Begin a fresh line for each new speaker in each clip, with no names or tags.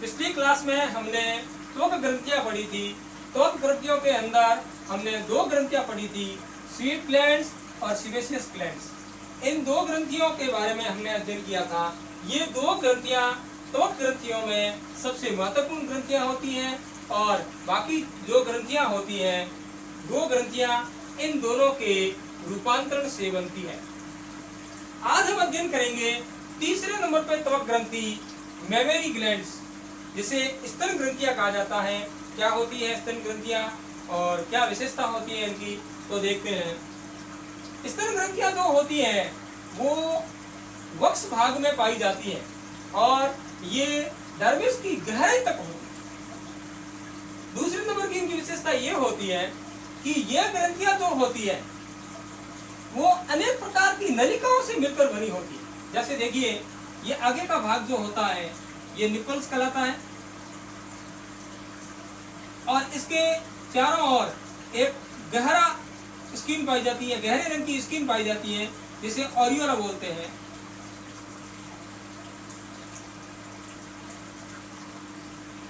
पिछली क्लास में हमने त्वक ग्रंथियां पढ़ी थी। त्वक ग्रंथियों के अंदर हमने दो ग्रंथियां पढ़ी थी, स्वीट ग्लैंड्स और सीबेशियस ग्लैंड्स। इन दो ग्रंथियों के बारे में हमने अध्ययन किया था। ये दो ग्रंथियां त्वक ग्रंथियों में सबसे महत्वपूर्ण ग्रंथियां होती हैं और बाकी जो ग्रंथियां होती हैं, दो ग्रंथियां इन दोनों के रूपांतरण से बनती है। आज हम अध्ययन करेंगे तीसरे नंबर पर त्वक ग्रंथि मेमेरी ग्लैंड्स, जिसे स्तन ग्रंथियां कहा जाता है। क्या होती है स्तन ग्रंथियां और क्या विशेषता होती है इनकी, तो देखते हैं। स्तन ग्रंथियां जो होती हैं वो वक्ष भाग में पाई जाती है और ये डर्मिस की गहराई तक होती है। दूसरे नंबर की इनकी विशेषता ये होती है कि ये ग्रंथियां जो होती है वो अनेक प्रकार की नलिकाओं से मिलकर बनी होती है। जैसे देखिए, ये आगे का भाग जो होता है ये निपल्स कहलाता है और इसके चारों ओर एक गहरा स्किन पाई जाती है, गहरे रंग की स्किन पाई जाती है, जिसे ऑरियोला बोलते हैं।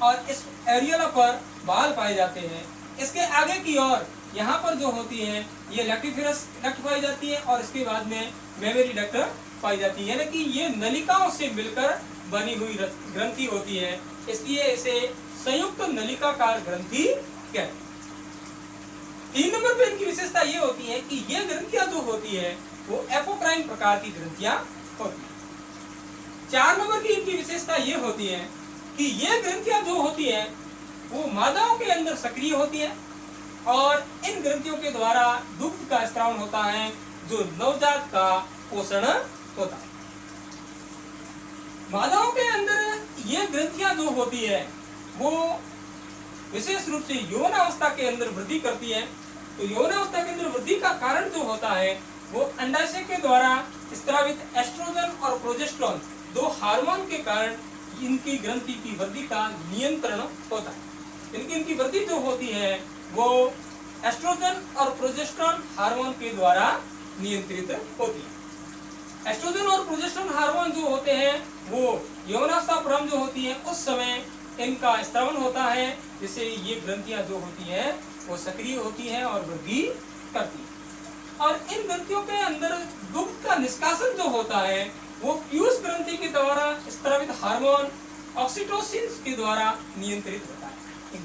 और इस एरियोला पर बाल पाए जाते हैं। इसके आगे की ओर यहाँ पर जो होती है ये लैक्टिफेरस डक्ट पाई जाती है और इसके बाद में मेमेरी डक्ट पाई जाती है, यानी कि ये नलिकाओं से मिलकर बनी हुई ग्रंथि होती है, इसलिए इसे संयुक्त नलिकाकार ग्रंथि कहते हैं। 3 नंबर पे इनकी विशेषता ये होती है कि ये ग्रंथियां जो होती है वो एपोक्राइन प्रकार की ग्रंथियां होती है। 4 नंबर की इनकी विशेषता ये होती है कि ये ग्रंथियां जो होती है वो मादाओं के अंदर सक्रिय होती है और इन ग्रंथियों के द्वारा दुग्ध का स्त्रावन होता है, जो नवजात का पोषण होता है। मादाओं के अंदर ये ग्रंथियां जो होती है वो विशेष रूप से यौनावस्था के अंदर वृद्धि करती है। तो यौनावस्था के अंदर वृद्धि का कारण जो होता है वो अंडाशय के द्वारा स्रावित एस्ट्रोजन और प्रोजेस्टेरोन, दो हार्मोन के कारण इनकी ग्रंथि की वृद्धि का नियंत्रण होता है। इनकी वृद्धि जो होती है वो एस्ट्रोजन और प्रोजेस्टेरोन हार्मोन के द्वारा नियंत्रित होती है। एस्ट्रोजन और प्रोजेस्टेरोन हार्मोन जो होते हैं वो यौनावस्था प्रारंभ जो होती है उस समय इनका स्रावन होता है, जिससे ये ग्रंथियां जो होती हैं वो सक्रिय होती हैं और वृद्धि करती है। और इन ग्रंथियों के अंदर दुग्ध का निष्कासन जो होता है वो पीयूष ग्रंथि के द्वारा स्रावित हार्मोन ऑक्सीटोसिन के द्वारा नियंत्रित होता है।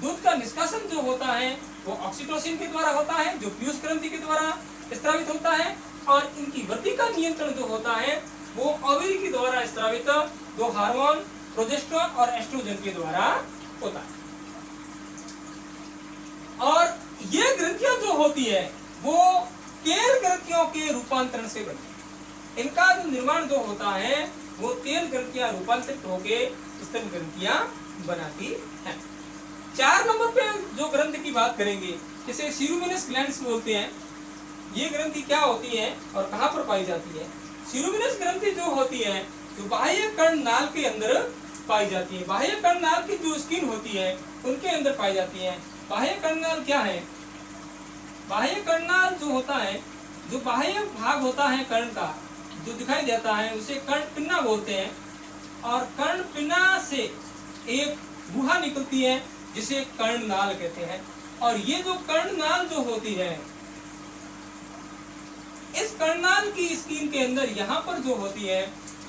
दूध का निष्कासन जो होता है वो ऑक्सीटोसिन के द्वारा होता है, जो पीयूष ग्रंथि के द्वारा स्रावित होता है, और इनकी वृद्धि का नियंत्रण जो होता है वो ओवरी के द्वारा स्रावित दो हार्मोन प्रोजेस्टेरोन और एस्ट्रोजन के द्वारा होता है। और ये ग्रंथियां जो होती है वो तेल ग्रंथियों के रूपांतरण से बनती है। इनका जो निर्माण जो होता है वो तेल ग्रंथियां रूपांतरित होकर स्तन ग्रंथियां बनाती हैं। 4 नंबर पे जो ग्रंथि की बात करेंगे, जिसे सीरुमिनस ग्लैंड्स बोलते हैं। ये ग्रंथि क्या होती है और कहाँ पर पाई जाती है? सीरुमिनस ग्रंथि जो होती है जो बाह्य कर्णनाल के अंदर पाई जाती है। बाह्य कर्णनाल की जो स्किन होती है उनके अंदर पाई जाती है। बाह्य कर्णनाल क्या है? बाह्य कर्णनाल जो होता है, जो बाह्य भाग होता है कर्ण का जो दिखाई देता है उसे कर्णपिन्ना बोलते हैं। और कर्णपिन्ना से एक गुहा निकलती है जिसे कर्णनाल कहते हैं। और ये जो कर्णनाल जो होती है, इस कर्णनाल की स्किन के अंदर यहाँ पर जो होती है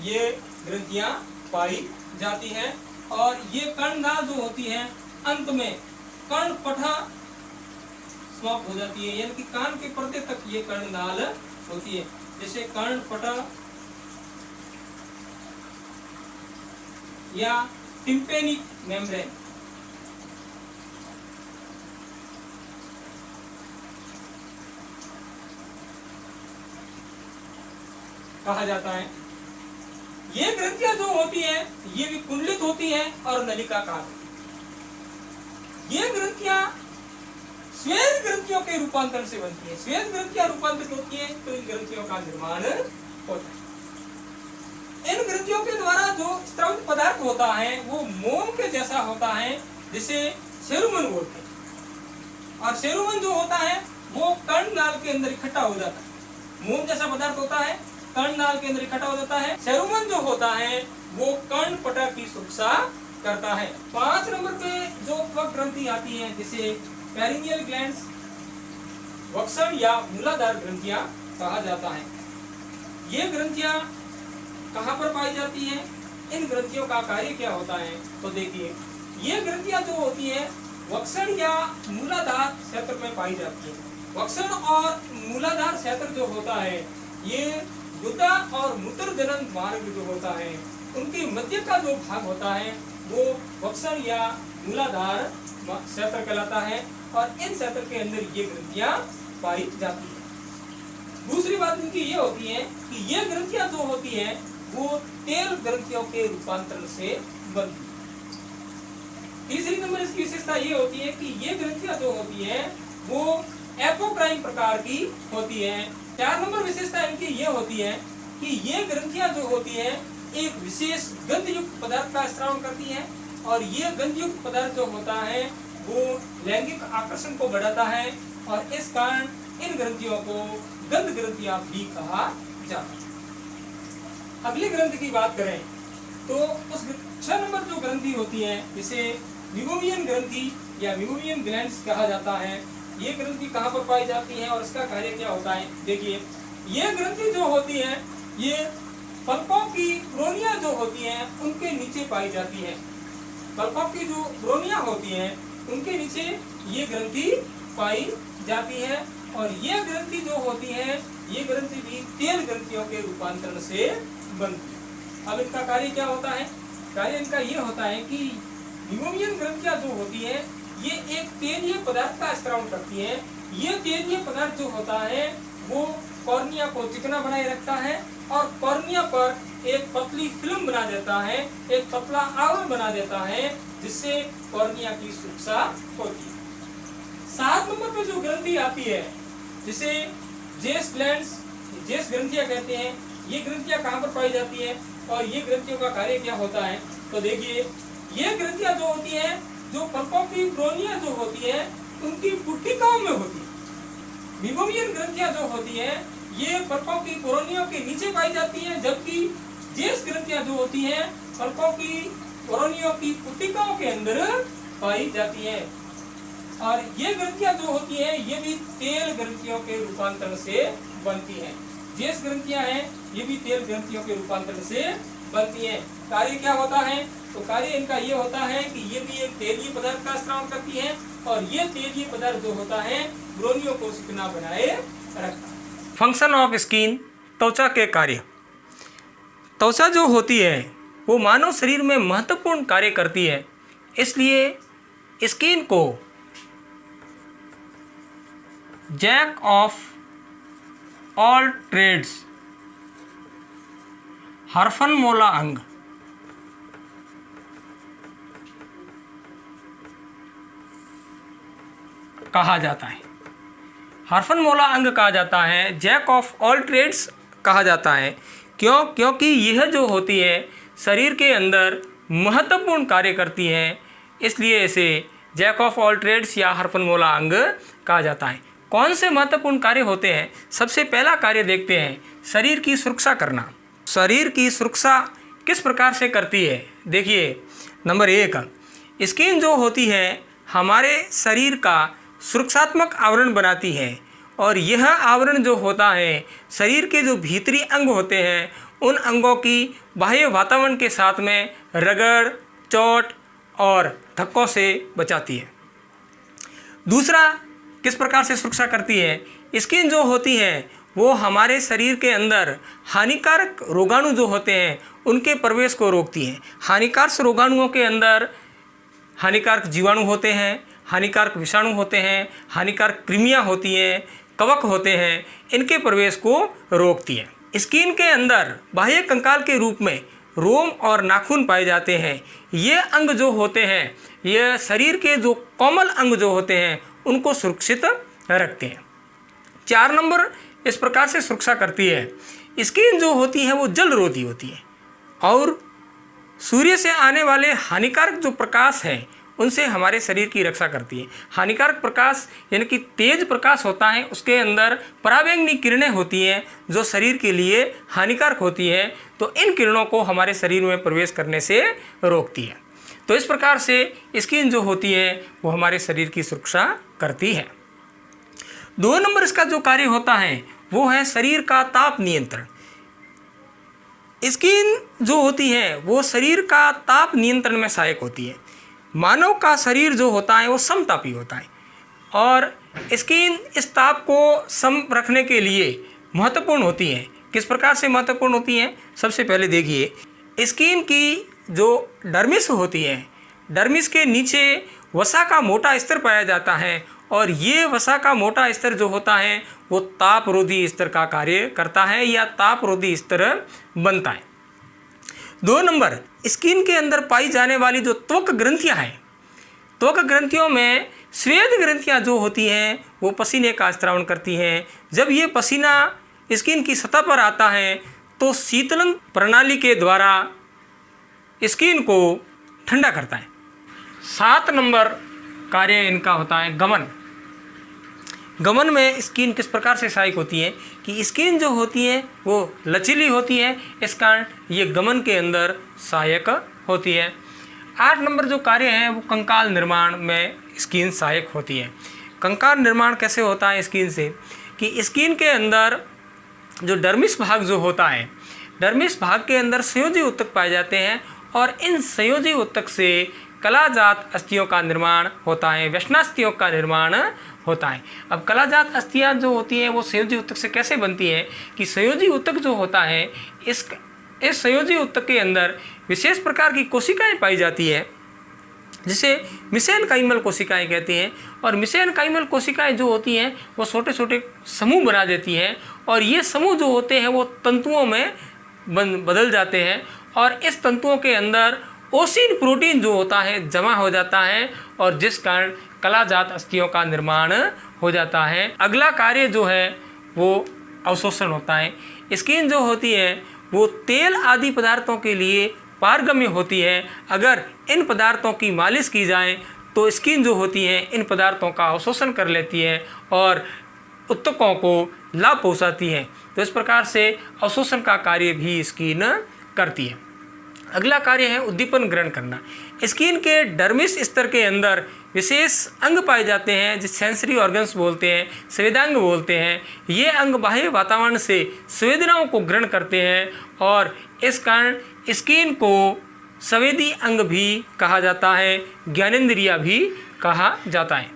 ये ग्रंथियां पाई जाती हैं। और ये कर्णनाल जो होती है अंत में कर्णपटा समाप्त हो जाती है, यानी कि कान के पर्दे तक ये कर्णनाल होती है, जैसे कर्णपटा या टिम्पेनिक मेम्ब्रेन। कहा जाता है। ये ग्रंथियां जो होती हैं ये भी कुंडलित होती हैं और नलिकाकार होती हैं। ये ग्रंथियां श्वेत ग्रंथियों के रूपांतरण से बनती है। श्वेत ग्रंथियां रूपांतरित होती हैं तो इन ग्रंथियों का निर्माण होता है। इन ग्रंथियों के द्वारा जो स्रावित पदार्थ होता है वो मोम के जैसा होता है, जिसे सेरुमन बोलते हैं। और सेरुमन जो होता है वो कर्णनाल के अंदर इकट्ठा हो जाता है। मोम जैसा पदार्थ होता है, कर्णनाल के अंदर इकट्ठा हो जाता है। सेरुमन जो होता है वो कर्णपटा की सुरक्षा करता है। 5 नंबर पे जो त्वक ग्रंथि आती है जिसे पेरिनियल ग्लैंड्स, वक्षण या मूलाधार ग्रंथियां कहा जाता है। ये ग्रंथियां कहाँ पर पाई जाती हैं, इन ग्रंथियों का कार्य क्या होता है, तो देखिए ये ग्रंथियां जो होती है वक्षण या मूलाधार क्षेत्र में पाई जाती है। वक्षण और मूलाधार क्षेत्र जो होता है ये गुदा और मूत्र जनन मार्ग जो होता है उनके मध्य का जो भाग होता है वो वक्षण या मूलाधार क्षेत्र कहलाता है और इन क्षेत्र के अंदर ये ग्रंथियां पाई जाती है। दूसरी बात इनकी ये होती है कि ये ग्रंथियां जो होती है वो तेल ग्रंथियों के रूपांतरण से बनती है। तीसरी नंबर इसकी विशेषता ये होती है कि ये ग्रंथियां जो होती है वो एपोक्राइन प्रकार की होती है। 4 नंबर विशेषता इनकी ये होती है कि ये ग्रंथियां जो होती है एक विशेष गंधयुक्त पदार्थ का स्राव करती है और ये गंधयुक्त पदार्थ जो होता है वो लैंगिक आकर्षण को बढ़ाता है और इस कारण इन ग्रंथियों को गंध ग्रंथियां भी कहा जाता है। अगली ग्रंथि की बात करें तो उस 6 नंबर जो ग्रंथि होती है जिसे मिबोमियन ग्रंथि या मिबोमियन ग्लैंड्स कहा जाता है। ये ग्रंथि कहाँ पर पाई जाती है और इसका कार्य क्या होता है, देखिए ये ग्रंथि जो होती है ये पलकों की ब्रोनिया जो होती हैं उनके नीचे पाई जाती है। पलकों की जो ब्रोनिया होती हैं उनके नीचे ये ग्रंथि पाई जाती है और ये ग्रंथि जो होती है ये ग्रंथि भी तेल ग्रंथियों के रूपांतरण से बनती है। अब इनका कार्य क्या होता है, कार्य इनका ये होता है कि मिबोमियन ग्रंथियां जो होती है ये एक तेलीय पदार्थ का स्राव करती है। ये तेलीय पदार्थ जो होता है वो कॉर्निया को चिकना बनाए रखता है और कॉर्निया पर एक पतली फिल्म बना देता है, एक पतला आवरण बना देता है जिससे कॉर्निया की सुरक्षा होती है। 7 नंबर पे जो ग्रंथि आती है जिसे जेस ग्लैंड्स, जेस ग्रंथियां कहते हैं, ये ग्रंथियां कहाँ पर पाई जाती है और ये ग्रंथियों का कार्य क्या होता है, तो देखिए ये ग्रंथियां जो होती हैं जो पलकों की ब्रोनिया जो होती है उनकी पुट्टिकाओं में होती है। मिबोमियन ग्रंथियां जो होती है ये पलकों की ब्रोनियों के नीचे पाई जाती है जबकि जेस ग्रंथियां जो होती हैं पलकों की ब्रोनियों की पुट्टिकाओं के अंदर पाई जाती है। और ये ग्रंथियां जो होती हैं ये भी तेल ग्रंथियों के रूपांतरण से बनती हैं। जेस ग्रंथियां हैं ये भी तेल ग्रंथियों के रूपांतरण से बनती हैं। कार्य क्या होता है, तो कार्य इनका ये होता है कि ये भी एक तेलीय पदार्थ का स्राव करती है और ये तेलीय पदार्थ जो होता है ब्रोनियों को चिकना बनाए रखता है।
फंक्शन ऑफ स्किन, त्वचा के कार्य। त्वचा जो होती है वो मानव शरीर में महत्वपूर्ण कार्य करती है, इसलिए स्किन को जैक ऑफ ऑल ट्रेड्स, हरफनमौला अंग कहा जाता है। हरफनमौला अंग कहा जाता है, जैक ऑफ ऑल ट्रेड्स कहा जाता है। क्योंकि यह जो होती है शरीर के अंदर महत्वपूर्ण कार्य करती है, इसलिए इसे जैक ऑफ ऑल ट्रेड्स या हरफनमौला अंग कहा जाता है। कौन से महत्वपूर्ण कार्य होते हैं, सबसे पहला कार्य देखते हैं, शरीर की सुरक्षा करना। शरीर की सुरक्षा किस प्रकार से करती है, देखिए नंबर 1, स्किन जो होती है हमारे शरीर का सुरक्षात्मक आवरण बनाती है और यह आवरण जो होता है शरीर के जो भीतरी अंग होते हैं उन अंगों की बाह्य वातावरण के साथ में रगड़, चोट और धक्कों से बचाती है। दूसरा, किस प्रकार से सुरक्षा करती है, स्किन जो होती है वो हमारे शरीर के अंदर हानिकारक रोगाणु जो होते हैं उनके प्रवेश को रोकती है। हानिकारक रोगाणुओं के अंदर हानिकारक जीवाणु होते हैं, हानिकारक विषाणु होते हैं, हानिकारक कृमियाँ होती हैं, कवक होते हैं, इनके प्रवेश को रोकती है। स्किन के अंदर बाह्य कंकाल के रूप में रोम और नाखून पाए जाते हैं। ये अंग जो होते हैं ये शरीर के जो कोमल अंग जो होते हैं उनको सुरक्षित रखते हैं। 4 नंबर इस प्रकार से सुरक्षा करती है, स्किन जो होती है वो जल रोधी होती है और सूर्य से आने वाले हानिकारक जो प्रकाश हैं उनसे हमारे शरीर की रक्षा करती है। हानिकारक प्रकाश यानी कि तेज प्रकाश होता है, उसके अंदर पराबैंगनी किरणें होती हैं जो शरीर के लिए हानिकारक होती है, तो इन किरणों को हमारे शरीर में प्रवेश करने से रोकती है। तो इस प्रकार से स्किन जो होती है वो हमारे शरीर की सुरक्षा करती है। 2 नंबर इसका जो कार्य होता है वो है शरीर का ताप नियंत्रण। स्किन जो होती है वो शरीर का ताप नियंत्रण में सहायक होती है। मानव का शरीर जो होता है वो समतापी होता है और स्किन इस ताप को सम रखने के लिए महत्वपूर्ण होती है। किस प्रकार से महत्वपूर्ण होती है? सबसे पहले देखिए, स्किन की जो डर्मिस होती है, डर्मिस के नीचे वसा का मोटा स्तर पाया जाता है और ये वसा का मोटा स्तर जो होता है वो तापरोधी स्तर का कार्य करता है या तापरोधी स्तर बनता है। 2 नंबर, स्किन के अंदर पाई जाने वाली जो त्वक ग्रंथियां हैं, त्वक ग्रंथियों में स्वेद ग्रंथियां जो होती हैं वो पसीने का स्त्राव करती हैं। जब ये पसीना स्किन की सतह पर आता है तो शीतलन प्रणाली के द्वारा स्किन को ठंडा करता है। 7 नंबर कार्य इनका होता है गमन। गमन में स्किन किस प्रकार से सहायक होती है कि स्किन जो होती है वो लचीली होती है, इस कारण ये गमन के अंदर सहायक होती है। 8 नंबर जो कार्य है वो कंकाल निर्माण में स्किन सहायक होती है। कंकाल निर्माण कैसे होता है स्किन से कि स्किन के अंदर जो डर्मिस भाग जो होता है, डर्मिस भाग के अंदर संयोजी ऊतक पाए जाते हैं और इन संयोजी ऊतक से कलाजात अस्थियों का निर्माण होता है, व्यसनास्थियों का निर्माण होता है। अब कलाजात अस्थियाँ जो होती हैं वो संयोजी ऊतक से कैसे बनती है कि संयोजी ऊतक जो होता है इस संयोजी ऊतक के अंदर विशेष प्रकार की कोशिकाएं पाई जाती है जिसे मिसेनकाइमल कोशिकाएं कहते हैं और मिसेनकाइमल कोशिकाएं जो होती हैं वो छोटे छोटे समूह बना देती हैं और ये समूह जो होते हैं वो तंतुओं में बदल जाते हैं और इस तंतुओं के अंदर ओसिन प्रोटीन जो होता है जमा हो जाता है और जिस कारण कलाजात अस्थियों का निर्माण हो जाता है। अगला कार्य जो है वो अवशोषण होता है। स्किन जो होती है वो तेल आदि पदार्थों के लिए पारगम्य होती है। अगर इन पदार्थों की मालिश की जाए तो स्किन जो होती है इन पदार्थों का अवशोषण कर लेती है और ऊतकों को लाभ पहुंचाती है। तो इस प्रकार से अवशोषण का कार्य भी स्किन करती है। अगला कार्य है उद्दीपन ग्रहण करना। स्किन के डर्मिस स्तर के अंदर विशेष अंग पाए जाते हैं जिसे सेंसरी ऑर्गन्स बोलते हैं, संवेदांग बोलते हैं। ये अंग बाह्य वातावरण से संवेदनाओं को ग्रहण करते हैं और इस कारण स्किन को संवेदी अंग भी कहा जाता है, ज्ञानेंद्रिया भी कहा जाता है।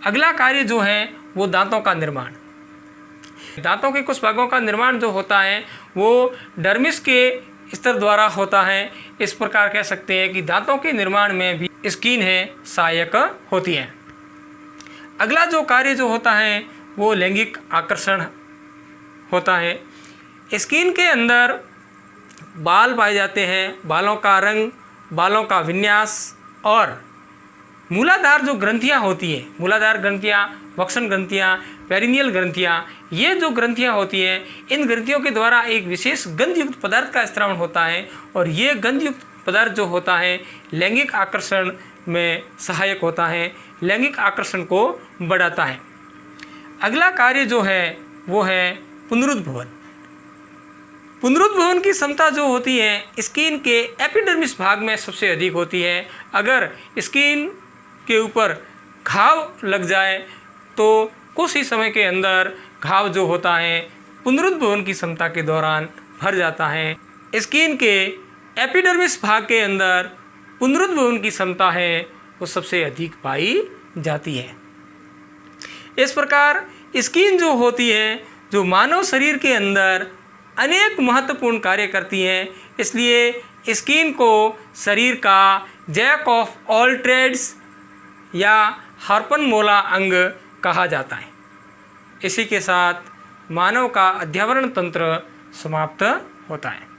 अगला कार्य जो है वो दांतों का निर्माण। दांतों के कुछ भागों का निर्माण जो होता है वो डर्मिस के स्तर द्वारा होता है। इस प्रकार कह सकते हैं कि दांतों के निर्माण में भी स्किन है सहायक होती है। अगला जो कार्य जो होता है वो लैंगिक आकर्षण होता है। स्किन के अंदर बाल पाए जाते हैं, बालों का रंग, बालों का विन्यास और मूलाधार जो ग्रंथियां होती हैं, मूलाधार ग्रंथियां, वक्षण ग्रंथियां, पेरिनियल ग्रंथियां, ये जो ग्रंथियां होती हैं इन ग्रंथियों के द्वारा एक विशेष गंधयुक्त पदार्थ का स्त्राव होता है और ये गंधयुक्त पदार्थ जो होता है लैंगिक आकर्षण में सहायक होता है, लैंगिक आकर्षण को बढ़ाता है। अगला कार्य जो है वो है पुनरुद्भवन। पुनरुद्भवन की क्षमता जो होती है स्किन के एपिडर्मिस भाग में सबसे अधिक होती है। अगर स्किन के ऊपर घाव लग जाए तो कुछ ही समय के अंदर घाव जो होता है पुनरुद्भवन की क्षमता के दौरान भर जाता है। स्किन के एपिडर्मिस भाग के अंदर पुनरुद्भवन की क्षमता है वो सबसे अधिक पाई जाती है। इस प्रकार स्किन जो होती है जो मानव शरीर के अंदर अनेक महत्वपूर्ण कार्य करती हैं, इसलिए स्किन को शरीर का जैक ऑफ ऑल ट्रेड्स या हार्पनमोला अंग कहा जाता है। इसी के साथ मानव का अध्यावरण तंत्र समाप्त होता है।